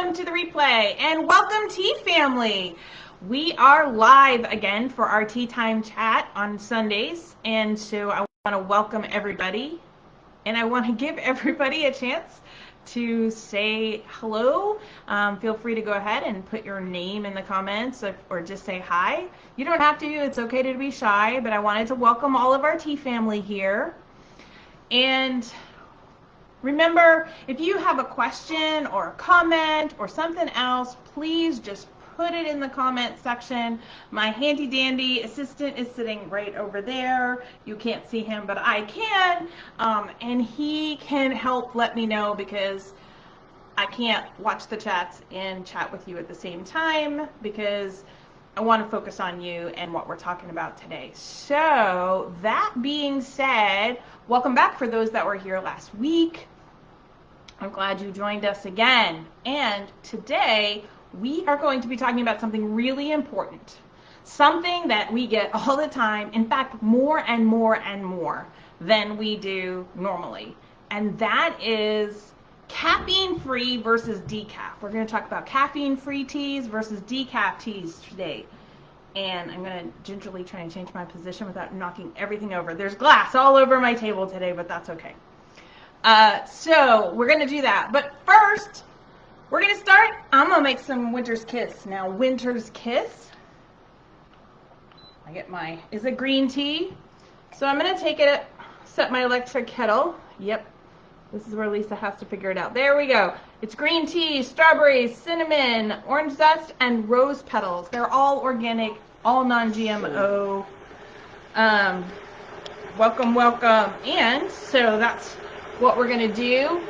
welcome to the replay and welcome tea family. We are live again for our tea time chat on Sundays, and so I want to welcome everybody and I want to give everybody a chance to say hello. Feel free to go ahead and put your name in the comments or just say hi. You don't have to, it's okay to be shy, but I wanted to welcome all of our tea family here. And remember, if you have a question or a comment or something else, please just put it in the comment section. My handy dandy assistant is sitting right over there. You can't see him, but I can. And he can help let me know because I can't watch the chats and chat with you at the same time because I want to focus on you and what we're talking about today. So that being said, welcome back for those that were here last week. I'm glad you joined us again. And today we are going to be talking about something really important, something that we get all the time, in fact, more and more and more than we do normally. And that is caffeine-free versus decaf. We're going to talk about caffeine-free teas versus decaf teas today. And I'm going to gingerly try and change my position without knocking everything over. There's glass all over my table today, but that's okay. So we're going to do that. But first, we're going to start. I'm going to make some Winter's Kiss. Now, Winter's Kiss, I get my, is it green tea? So I'm going to take it, set my electric kettle. Yep. This is where Lisa has to figure it out. There we go. It's green tea, strawberries, cinnamon, orange zest, and rose petals. They're all organic, all non-GMO. Welcome, welcome. And so that's what we're going to do.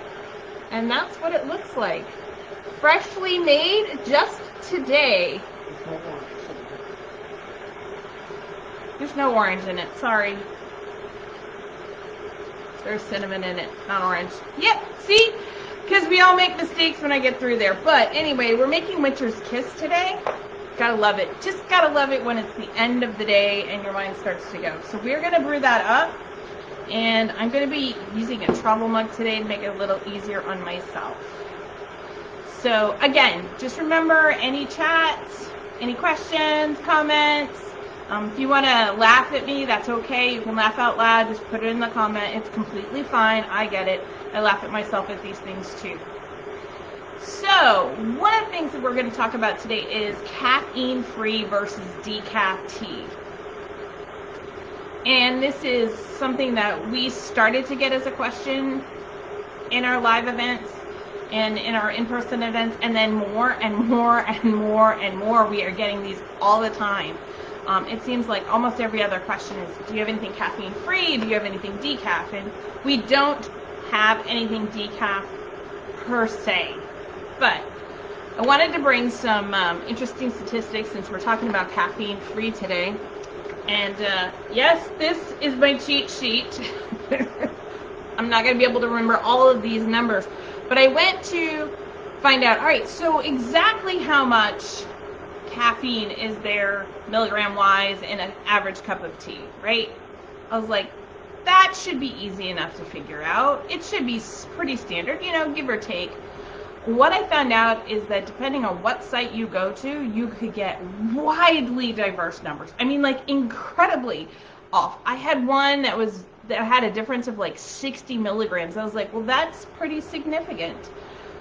And that's what it looks like. Freshly made just today. There's no orange in it, sorry. There's cinnamon in it, not orange. Yep, see? Because we all make mistakes when I get through there. But anyway, we're making Winter's Kiss today. Gotta love it. Just gotta love it when it's the end of the day and your mind starts to go. So we're gonna brew that up. And I'm gonna be using a travel mug today to make it a little easier on myself. So again, just remember any chats, any questions, comments. If you want to laugh at me, that's okay. You can laugh out loud. Just put it in the comment. It's completely fine. I get it. I laugh at myself at these things too. So one of the things that we're going to talk about today is caffeine-free versus decaf tea. And this is something that we started to get as a question in our live events and in our in-person events, and then more and more and more and more we are getting these all the time. It seems like almost every other question is, do you have anything caffeine-free? Do you have anything decaf? And we don't have anything decaf per se. But I wanted to bring some interesting statistics since we're talking about caffeine-free today. And yes, this is my cheat sheet. I'm not going to be able to remember all of these numbers. But I went to find out, all right, so exactly how much caffeine is there milligram-wise in an average cup of tea, right? I was like, that should be easy enough to figure out. It should be pretty standard, you know, give or take. What I found out is that depending on what site you go to, you could get widely diverse numbers. I mean, like incredibly off. I had one that had a difference of like 60 milligrams. I was like, well, that's pretty significant.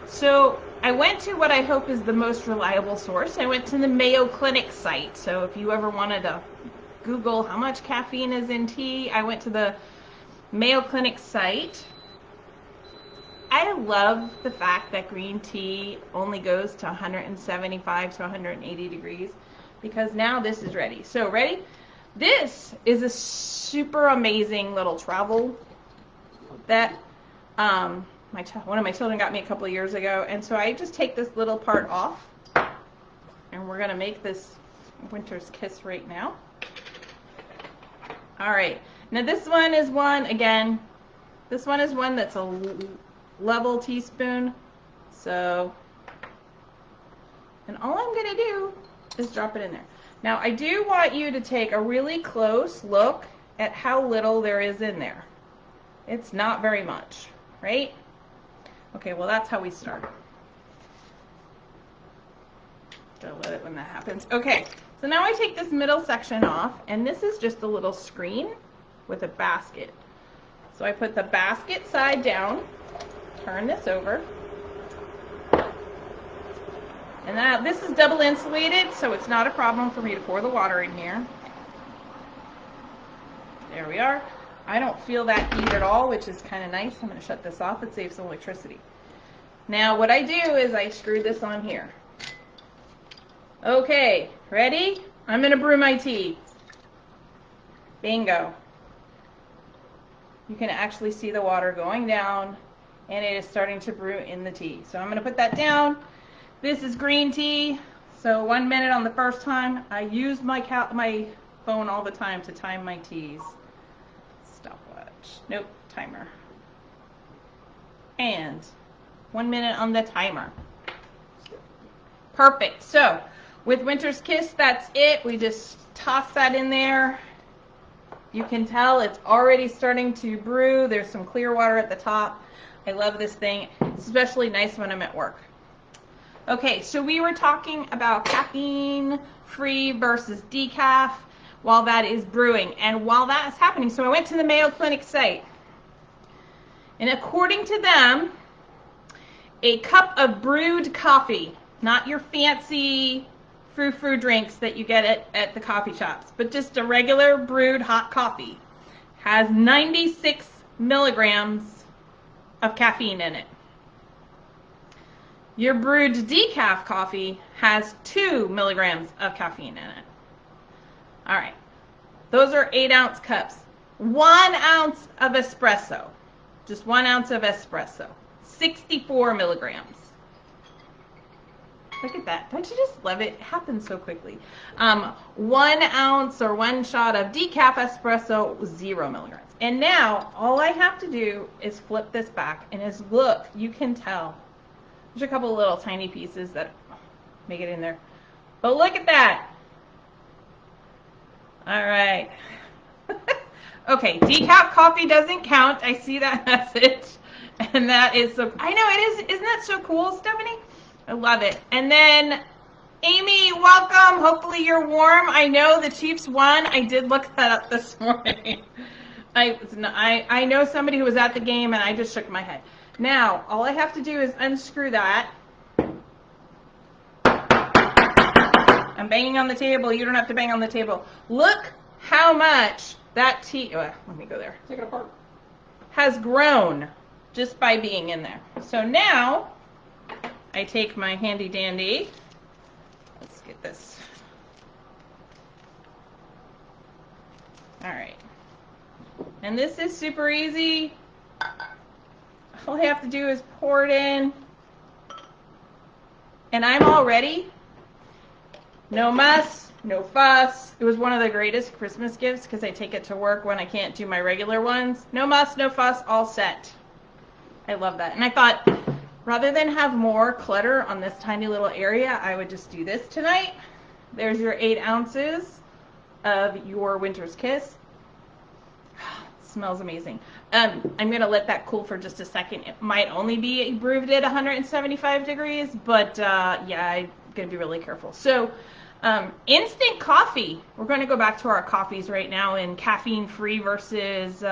So I went to what I hope is the most reliable source. I went to the Mayo Clinic site. So if you ever wanted to Google how much caffeine is in tea, I went to the Mayo Clinic site. I love the fact that green tea only goes to 175 to 180 degrees because now this is ready. So ready? This is a super amazing little travel that one of my children got me a couple of years ago, and so I just take this little part off, and we're going to make this Winter's Kiss right now. All right, now this one is one, again, this one is one that's a level teaspoon, so, and all I'm going to do is drop it in there. Now, I do want you to take a really close look at how little there is in there. It's not very much, right? Okay, well, that's how we start. Gotta let it when that happens. Okay, so now I take this middle section off, and this is just a little screen with a basket. So I put the basket side down, turn this over, and now this is double insulated, so it's not a problem for me to pour the water in here. There we are. I don't feel that heat at all, which is kind of nice. I'm going to shut this off. It saves some electricity. Now what I do is I screw this on here. Okay, ready? I'm going to brew my tea. Bingo. You can actually see the water going down, and it is starting to brew in the tea. So I'm going to put that down. This is green tea. So 1 minute on the first time. I use my phone all the time to time my teas. Stopwatch. Nope, timer. And 1 minute on the timer. Perfect. So with Winter's Kiss, that's it. We just toss that in there. You can tell it's already starting to brew. There's some clear water at the top. I love this thing. It's especially nice when I'm at work. Okay, so we were talking about caffeine-free versus decaf while that is brewing. And while that is happening, so I went to the Mayo Clinic site. And according to them, a cup of brewed coffee, not your fancy frou-frou drinks that you get at the coffee shops, but just a regular brewed hot coffee, has 96 milligrams of caffeine in it. Your brewed decaf coffee has 2 milligrams of caffeine in it. All right, those are 8-ounce cups. 1 ounce of espresso, just 1 ounce of espresso, 64 milligrams. Look at that. Don't you just love it? It happens so quickly. 1 ounce or 1 shot of decaf espresso, 0 milligrams. And now all I have to do is flip this back, and as look, you can tell. There's a couple little tiny pieces that make it in there. But look at that. All right. Okay, decaf coffee doesn't count. I see that message. And that is so, I know it is. Isn't that so cool, Stephanie? I love it. And then, Amy, welcome. Hopefully you're warm. I know the Chiefs won. I did look that up this morning. I know somebody who was at the game, and I just shook my head. Now, all I have to do is unscrew that. I'm banging on the table. You don't have to bang on the table. Look how much that tea, let me go there. Take it apart. Has grown just by being in there. So now, I take my handy dandy. Let's get this. All right. And this is super easy. All I have to do is pour it in. And I'm all ready. No muss, no fuss. It was one of the greatest Christmas gifts because I take it to work when I can't do my regular ones. No muss, no fuss, all set. I love that. And I thought, rather than have more clutter on this tiny little area, I would just do this tonight. There's your 8 ounces of your Winter's Kiss. Smells amazing. I'm going to let that cool for just a second. It might only be brewed at 175 degrees, but yeah, I'm going to be really careful. So instant coffee. We're going to go back to our coffees right now in caffeine-free versus...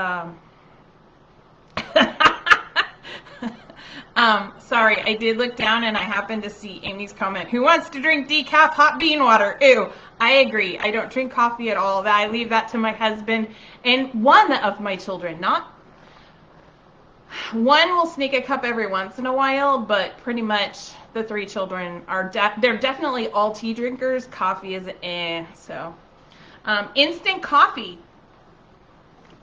sorry, I did look down and I happened to see Amy's comment. Who wants to drink decaf hot bean water? Ew, I agree. I don't drink coffee at all. I leave that to my husband and one of my children. Not one will sneak a cup every once in a while, but pretty much the 3 children are they're definitely all tea drinkers. Coffee is so. Instant coffee.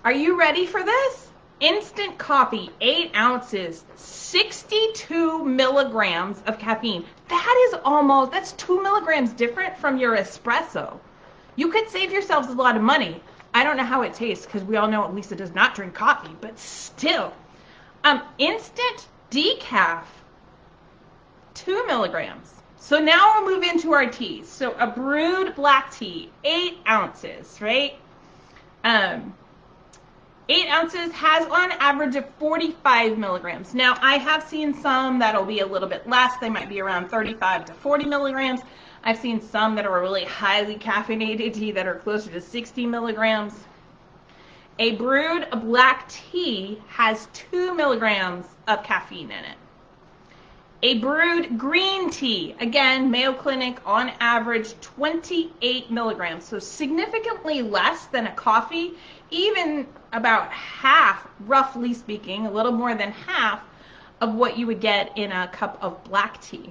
Are you ready for this? Instant coffee, 8 ounces, 62 milligrams of caffeine. That's 2 milligrams different from your espresso. You could save yourselves a lot of money. I don't know how it tastes because we all know Lisa does not drink coffee, but still. Instant decaf, 2 milligrams. So now we'll move into our teas. So a brewed black tea, 8 ounces, right? 8 ounces has on average of 45 milligrams. Now, I have seen some that'll be a little bit less. They might be around 35 to 40 milligrams. I've seen some that are really highly caffeinated tea that are closer to 60 milligrams. A brewed black tea has 2 milligrams of caffeine in it. A brewed green tea, again, Mayo Clinic, on average 28 milligrams, so significantly less than a coffee, even about half, roughly speaking, a little more than half of what you would get in a cup of black tea.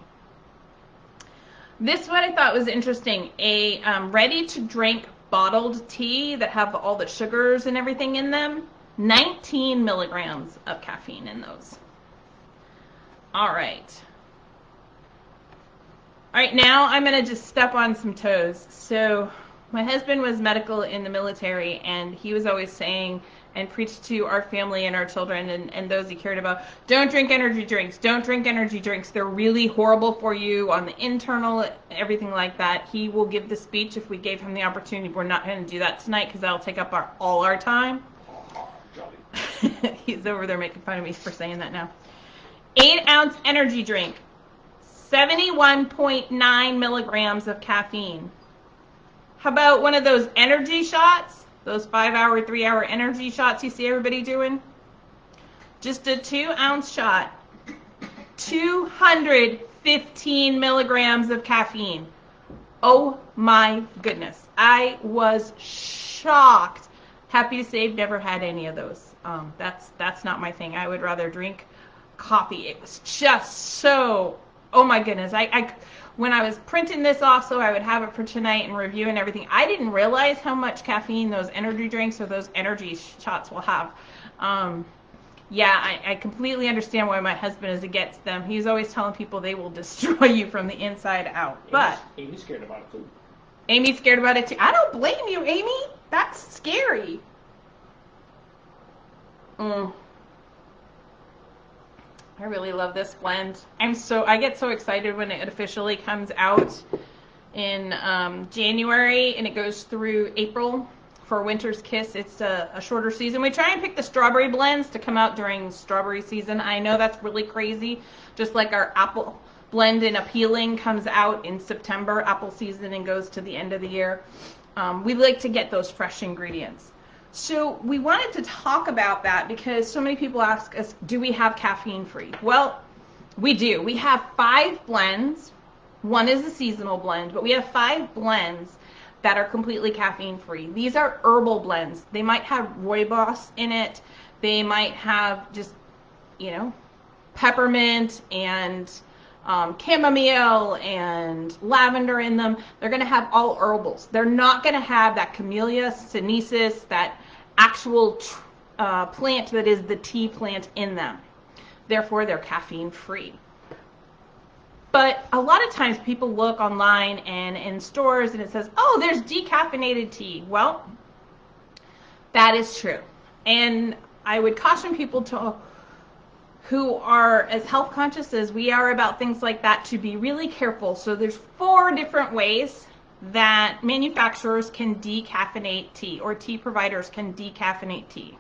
This one I thought was interesting, a ready-to-drink bottled tea that have all the sugars and everything in them, 19 milligrams of caffeine in those. All right, now I'm going to just step on some toes. So my husband was medical in the military, and he was always saying and preached to our family and our children and those he cared about, don't drink energy drinks, don't drink energy drinks. They're really horrible for you on the internal, everything like that. He will give the speech if we gave him the opportunity. We're not going to do that tonight because that'll take up all our time. He's over there making fun of me for saying that now. 8-ounce energy drink, 71.9 milligrams of caffeine. How about one of those energy shots? Those 5-hour, 3-hour energy shots you see everybody doing? Just a 2-ounce shot, 215 milligrams of caffeine. Oh my goodness. I was shocked. Happy to say I've never had any of those. That's not my thing. I would rather drink coffee. It was just so, oh my goodness. When I was printing this off so I would have it for tonight and review and everything, I didn't realize how much caffeine those energy drinks or those energy shots will have. Yeah, I completely understand why my husband is against them. He's always telling people they will destroy you from the inside out. But Amy's scared about it too. Amy's scared about it too. I don't blame you, Amy. That's scary. I really love this blend. I get so excited when it officially comes out in January and it goes through April for Winter's Kiss. It's a shorter season. We try and pick the strawberry blends to come out during strawberry season. I know that's really crazy. Just like our apple blend and appealing comes out in September, apple season, and goes to the end of the year. We like to get those fresh ingredients. So we wanted to talk about that because so many people ask us, do we have caffeine-free? Well, we do. We have 5 blends. One is a seasonal blend, but we have 5 blends that are completely caffeine-free. These are herbal blends. They might have rooibos in it. They might have just, peppermint and chamomile and lavender in them. They're going to have all herbals. They're not going to have that camellia sinensis, that actual plant that is the tea plant in them. Therefore, they're caffeine free. But a lot of times people look online and in stores and it says, oh, there's decaffeinated tea. Well, that is true. And I would caution people who are as health conscious as we are about things like that to be really careful. So there's 4 different ways that manufacturers can decaffeinate tea, or tea providers can decaffeinate tea.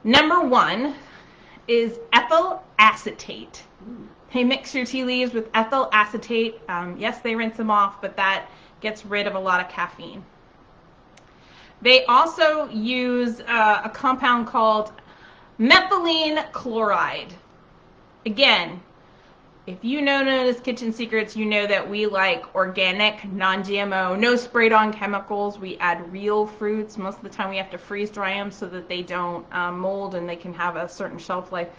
Number 1 is ethyl acetate. They mix your tea leaves with ethyl acetate. Yes, they rinse them off, but that gets rid of a lot of caffeine. They also use a compound called methylene chloride. Again, if you know Nona's Kitchen Secrets, you know that we like organic, non-GMO, no sprayed on chemicals. We add real fruits. Most of the time we have to freeze dry them so that they don't mold and they can have a certain shelf life.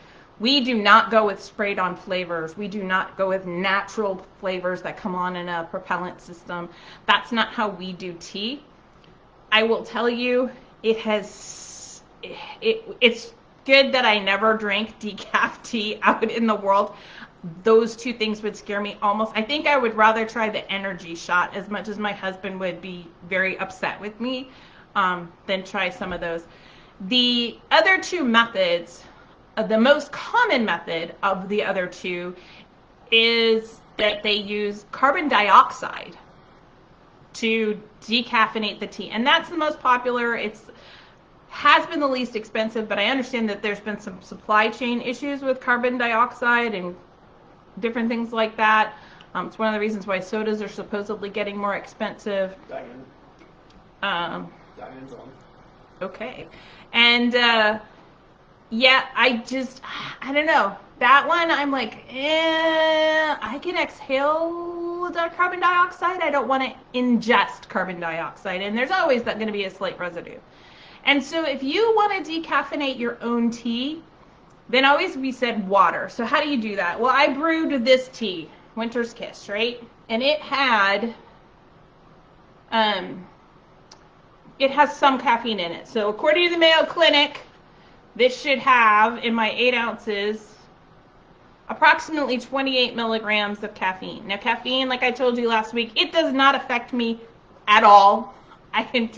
We do not go with sprayed on flavors. We do not go with natural flavors that come on in a propellant system. That's not how we do tea. I will tell you, it's good that I never drank decaf tea out in the world. Those 2 things would scare me almost. I think I would rather try the energy shot, as much as my husband would be very upset with me, than try some of those. The other 2 methods, the most common method of the other 2 is that they use carbon dioxide to decaffeinate the tea. And that's the most popular. It's has been the least expensive, but I understand that there's been some supply chain issues with carbon dioxide and different things like that. It's one of the reasons why sodas are supposedly getting more expensive. Diane's on. Okay. And yeah, I don't know. That one, I'm like, I can exhale the carbon dioxide. I don't want to ingest carbon dioxide. And there's always going to be a slight residue. And so if you want to decaffeinate your own tea, then always we said water. So how do you do that? Well, I brewed this tea, Winter's Kiss, right? And it has some caffeine in it. So according to the Mayo Clinic, this should have, in my 8 ounces, approximately 28 milligrams of caffeine. Now, caffeine, like I told you last week, it does not affect me at all. I can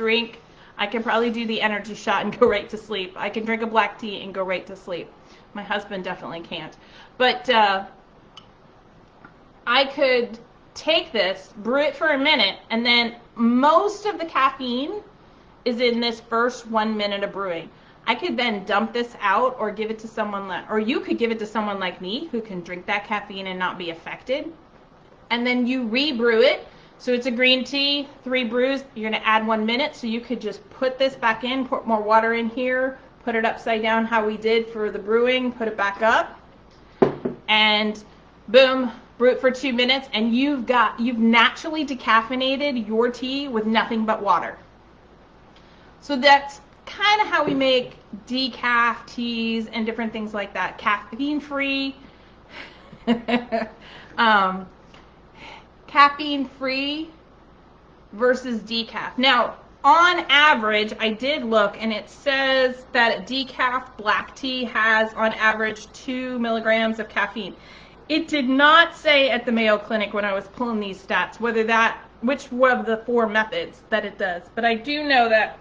probably do the energy shot and go right to sleep. I can drink a black tea and go right to sleep. My husband definitely can't. But I could take this, brew it for a minute, and then most of the caffeine is in this first 1 minute of brewing. I could then dump this out or give it to someone, or you could give it to someone like me who can drink that caffeine and not be affected. And then you re-brew it. So it's a green tea, 3 brews, you're gonna add 1 minute. So you could just put this back in, put more water in here, put it upside down how we did for the brewing, put it back up, and boom, brew it for 2 minutes, and you've naturally decaffeinated your tea with nothing but water. So that's kind of how we make decaf teas and different things like that. Caffein-free, caffeine-free versus decaf. Now, on average, I did look, and it says that decaf black tea has, on average, 2 milligrams of caffeine. It did not say at the Mayo Clinic when I was pulling these stats which one of the 4 methods that it does. But I do know that,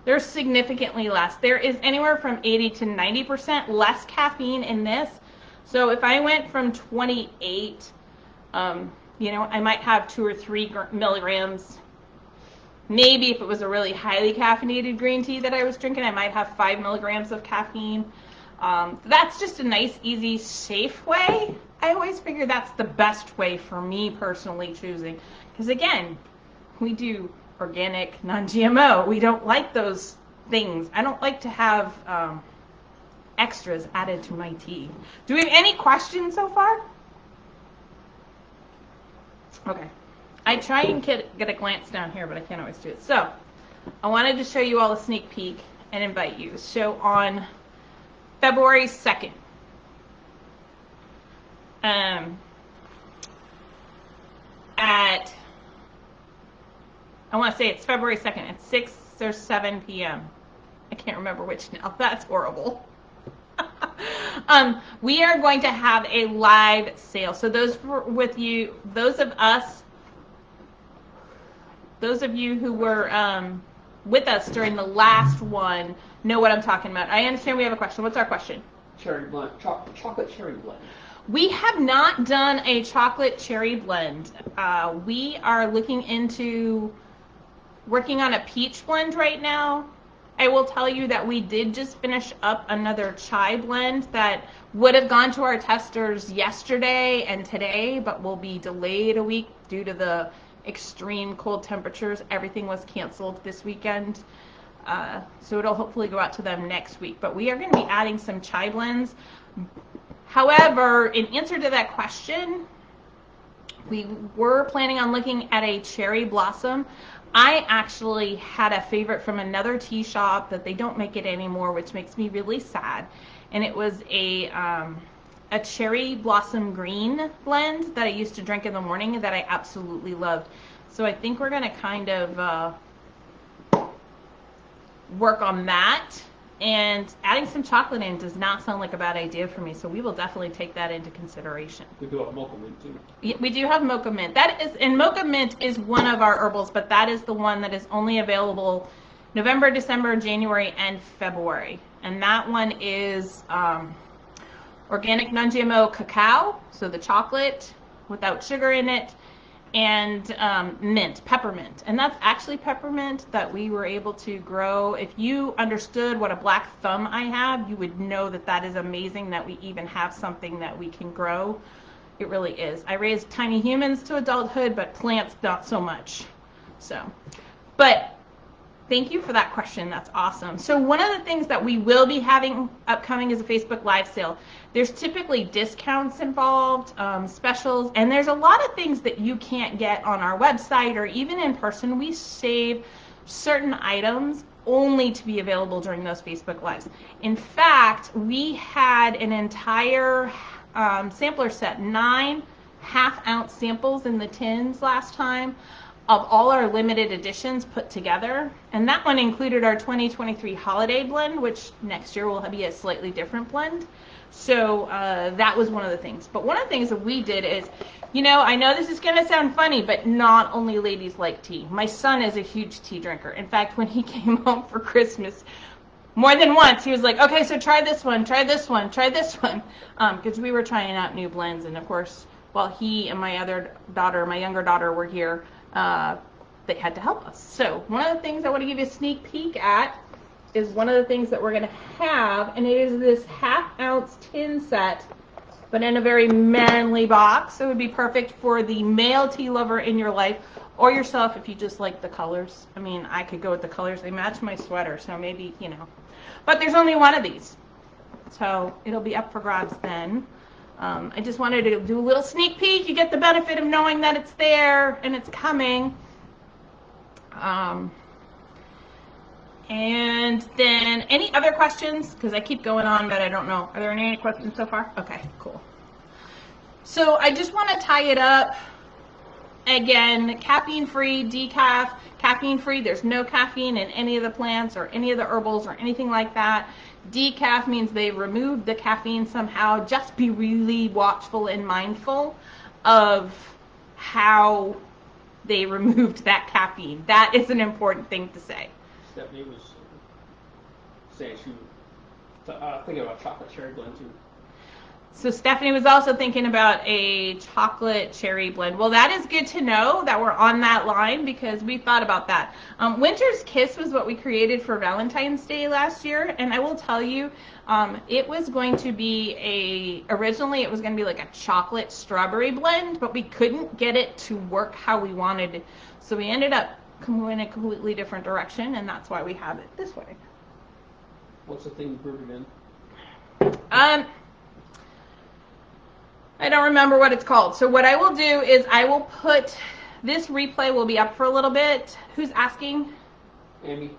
there's significantly less. There is anywhere from 80 to 90% less caffeine in this. So if I went from 28, I might have 2 or 3 milligrams. Maybe if it was a really highly caffeinated green tea that I was drinking, I might have 5 milligrams of caffeine. That's just a nice, easy, safe way. I always figure that's the best way for me personally choosing. Because again, we do organic, non-GMO. We don't like those things. I don't like to have extras added to my tea. Do we have any questions so far? Okay. I try and get a glance down here, but I can't always do it. So, I wanted to show you all a sneak peek and invite you. So, on February 2nd, I want to say it's February 2nd at 6 or 7 p.m. I can't remember which now. That's horrible. We are going to have a live sale. So those of you who were with us during the last one know what I'm talking about. I understand we have a question. What's our question? Cherry blend, chocolate cherry blend. We have not done a chocolate cherry blend. We are looking into working on a peach blend right now. I will tell you that we did just finish up another chai blend that would have gone to our testers yesterday and today, but will be delayed a week due to the extreme cold temperatures. Everything was canceled this weekend. So it'll hopefully go out to them next week. But we are going to be adding some chai blends. However, in answer to that question, we were planning on looking at a cherry blossom. I actually had a favorite from another tea shop that they don't make it anymore, which makes me really sad. And it was a cherry blossom green blend that I used to drink in the morning that I absolutely loved. So I think we're going to kind of work on that. And adding some chocolate in does not sound like a bad idea for me, so we will definitely take that into consideration. We do have mocha mint too. Yeah, we do have mocha mint. Mocha mint is one of our herbals, but that is the one that is only available November, December, January, and February. And that one is organic non-GMO cacao, so the chocolate without sugar in it, and mint, peppermint. And that's actually peppermint that we were able to grow. If you understood what a black thumb I have, you would know that that is amazing that we even have something that we can grow. It really is. I raised tiny humans to adulthood, but plants not so much. So, but thank you for that question. That's awesome. So one of the things that we will be having upcoming is a Facebook Live sale. There's typically discounts involved, specials, and there's a lot of things that you can't get on our website or even in person. We save certain items only to be available during those Facebook Lives. In fact, we had an entire sampler set, 9 half-ounce samples in the tins last time of all our limited editions put together, and that one included our 2023 holiday blend, which next year will be a slightly different blend. So that was one of the things. But one of the things that we did is, you know, I know this is going to sound funny, but not only ladies like tea. My son is a huge tea drinker. In fact, when he came home for Christmas, more than once, he was like, okay, so try this one, try this one, try this one, because we were trying out new blends. And of course, while he and my other daughter, my younger daughter, were here, they had to help us. So one of the things I want to give you a sneak peek at is one of the things that we're going to have, and it is this half-ounce tin set, but in a very manly box. It would be perfect for the male tea lover in your life, or yourself if you just like the colors. I mean, I could go with the colors. They match my sweater, so maybe, you know. But there's only one of these, so it'll be up for grabs then. I just wanted to do a little sneak peek. You get the benefit of knowing that it's there and it's coming. And then any other questions? Because I keep going on, but I don't know. Are there any questions so far? Okay, cool. So I just want to tie it up. Again, caffeine-free, decaf, caffeine-free. There's no caffeine in any of the plants or any of the herbals or anything like that. Decaf means they removed the caffeine somehow. Just be really watchful and mindful of how they removed that caffeine. That is an important thing to say. Stephanie was saying she was thinking about chocolate cherry blend too. So Stephanie was also thinking about a chocolate cherry blend. Well, that is good to know that we're on that line because we thought about that. Winter's Kiss was what we created for Valentine's Day last year, and I will tell you, it was going to be originally it was going to be like a chocolate strawberry blend, but we couldn't get it to work how we wanted. So we ended up going in a completely different direction, and that's why we have it this way. What's the thing you brewed it in? I don't remember what it's called. So what I will do is I will put, this replay will be up for a little bit. Who's asking? Amy.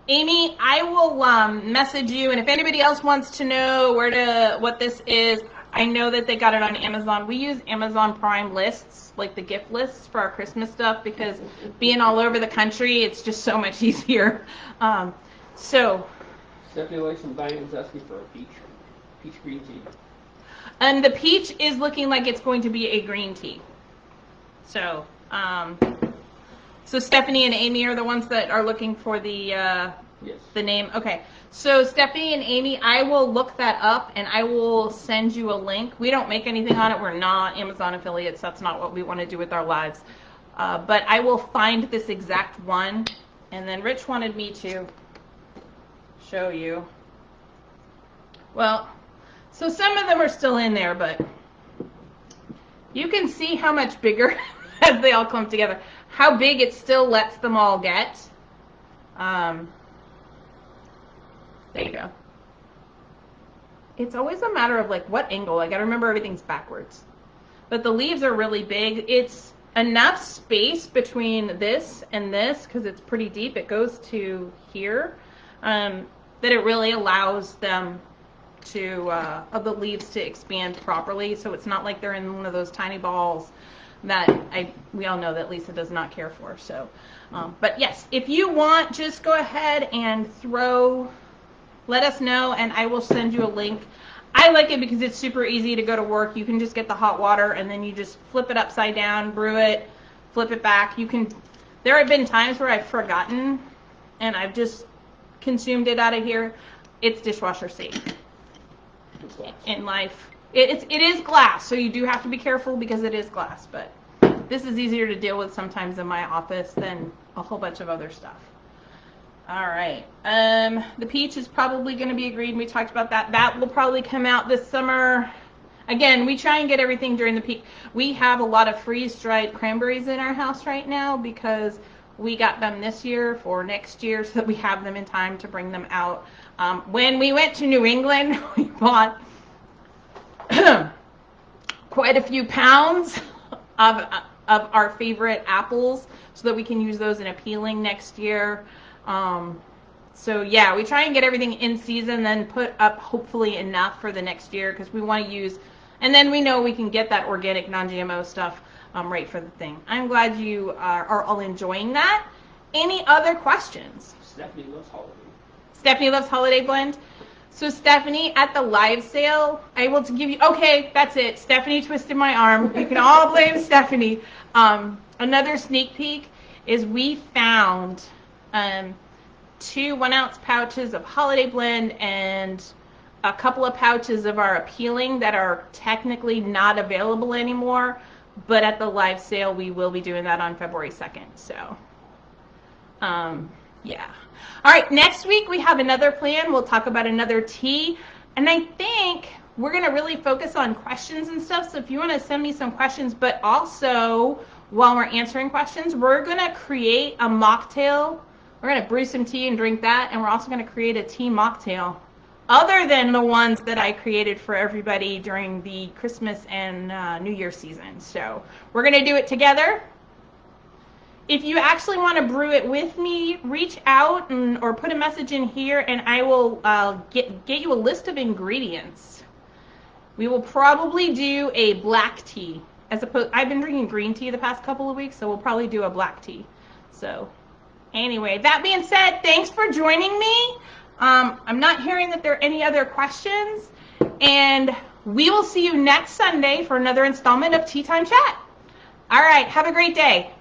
Amy, I will message you, and if anybody else wants to know what this is, I know that they got it on Amazon. We use Amazon Prime lists, like the gift lists for our Christmas stuff, because being all over the country, it's just so much easier. So. Stephanie likes some Diane's asking for a peach green tea. And the peach is looking like it's going to be a green tea. So, so Stephanie and Amy are the ones that are looking for the yes. the name. Okay. So Stephanie and Amy, I will look that up and I will send you a link. We don't make anything on it. We're not Amazon affiliates. That's not what we want to do with our lives. But I will find this exact one. And then Rich wanted me to show you. Well, so some of them are still in there, but you can see how much bigger as they all come together. How big it still lets them all get. There you go. It's always a matter of like what angle. I gotta remember everything's backwards. But the leaves are really big. It's enough space between this and this because it's pretty deep. It goes to here, that it really allows them to of the leaves to expand properly, so it's not like they're in one of those tiny balls that we all know that Lisa does not care for. So, but yes, if you want, just go ahead and let us know, and I will send you a link. I like it because it's super easy to go to work. You can just get the hot water and then you just flip it upside down, brew it, flip it back. There have been times where I've forgotten and I've just consumed it out of here. It's dishwasher safe. In life. It is glass, so you do have to be careful because it is glass, but This is easier to deal with sometimes in my office than a whole bunch of other stuff. All right. The peach is probably going to be agreed. We talked about that. That will probably come out this summer. Again, we try and get everything during the peak. We have a lot of freeze-dried cranberries in our house right now because we got them this year for next year so that we have them in time to bring them out. When we went to New England, we bought quite a few pounds of our favorite apples so that we can use those in a peeling next year. So yeah, we try and get everything in season, then put up hopefully enough for the next year because we want to use, and then we know we can get that organic non-GMO stuff right for the thing. I'm glad you are all enjoying that. Any other questions? Stephanie loves holiday. Stephanie loves holiday blend. So Stephanie, at the live sale, I will give you, okay, that's it. Stephanie twisted my arm. You can all blame Stephanie. Another sneak peek is we found 2 1-ounce pouches of holiday blend and a couple of pouches of our appealing that are technically not available anymore, but at the live sale we will be doing that on February 2nd. So yeah. All right, next week we have another plan. We'll talk about another tea, and I think we're going to really focus on questions and stuff. So if you want to send me some questions, but also while we're answering questions, we're going to create a mocktail. We're going to brew some tea and drink that, and we're also going to create a tea mocktail other than the ones that I created for everybody during the Christmas and New Year season. So we're going to do it together. If you actually want to brew it with me, reach out or put a message in here, and I will get you a list of ingredients. We will probably do a black tea. I've been drinking green tea the past couple of weeks, so we'll probably do a black tea. So anyway, that being said, thanks for joining me. I'm not hearing that there are any other questions, and we will see you next Sunday for another installment of Tea Time Chat. All right, have a great day.